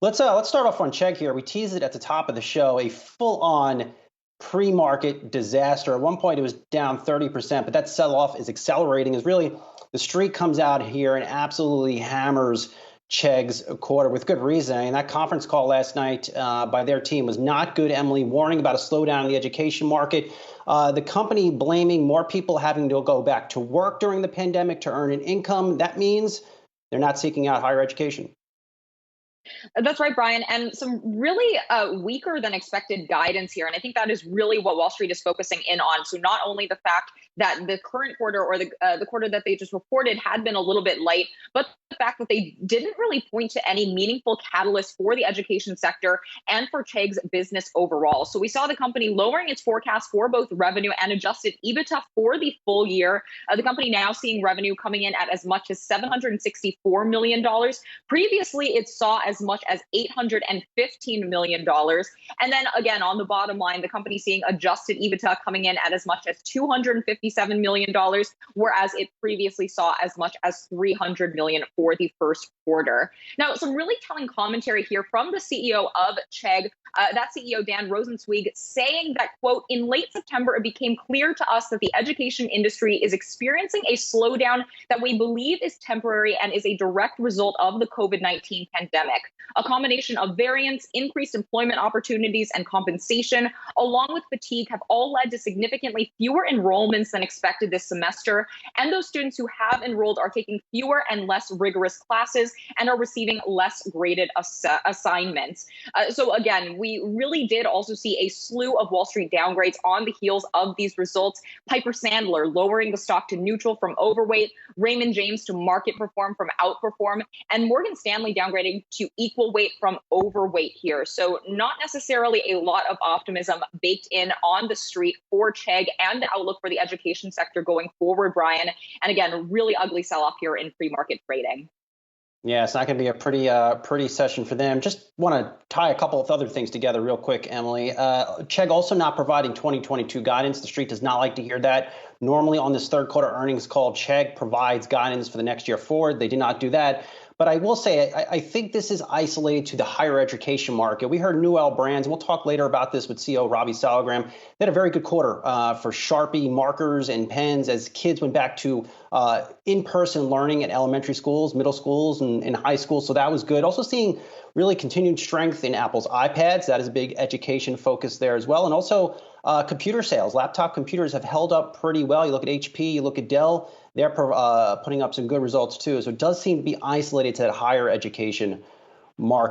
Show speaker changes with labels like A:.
A: Let's start off on Chegg here. We teased it at the top of the show, a full-on pre-market disaster. At one point, it was down 30%, but that sell-off is accelerating. As really the street comes out here and absolutely hammers Chegg's quarter with good reason. And that conference call last night by their team was not good, Emily, warning about a slowdown in the education market. The company blaming more people having to go back to work during the pandemic to earn an income. That means they're not seeking out higher education.
B: That's right, Brian. And some really weaker than expected guidance here. And I think that is really what Wall Street is focusing in on. So not only the fact that the current quarter or the quarter that they just reported had been a little bit light, but the fact that they didn't really point to any meaningful catalyst for the education sector and for Chegg's business overall. So we saw the company lowering its forecast for both revenue and adjusted EBITDA for the full year. The company now seeing revenue coming in at as much as $764 million. Previously, it saw as much as $815 million. And then again, on the bottom line, the company seeing adjusted EBITDA coming in at as much as $257 million, whereas it previously saw as much as $300 million for the first quarter. Now, some really telling commentary here from the CEO of Chegg, that CEO, Dan Rosensweig, saying that, quote, in late September, it became clear to us that the education industry is experiencing a slowdown that we believe is temporary and is a direct result of the COVID-19 pandemic. A combination of variance, increased employment opportunities, and compensation, along with fatigue, have all led to significantly fewer enrollments than expected this semester. And those students who have enrolled are taking fewer and less rigorous classes and are receiving less graded assignments. So again, we really did also see a slew of Wall Street downgrades on the heels of these results. Piper Sandler lowering the stock to neutral from overweight, Raymond James to market perform from outperform, and Morgan Stanley downgrading to equal weight from overweight here. So not necessarily a lot of optimism baked in on the street for Chegg and the outlook for the education sector going forward, Brian. And again, really ugly sell-off here in pre-market trading.
A: Yeah, it's not going to be a pretty session for them. Just want to tie a couple of other things together real quick, Emily. Chegg also not providing 2022 guidance. The street does not like to hear that. Normally on this third quarter earnings call, Chegg provides guidance for the next year forward. They did not do that. But I will say, I think this is isolated to the higher education market. We heard Newell Brands, and we'll talk later about this with CEO Robbie Salagram. They had a very good quarter for Sharpie markers and pens as kids went back to in-person learning at elementary schools, middle schools, and high schools. So that was good. Also seeing really continued strength in Apple's iPads. That is a big education focus there as well. And also computer sales. Laptop computers have held up pretty well. You look at HP, you look at Dell. They're putting up some good results too. So it does seem to be isolated to that higher education market.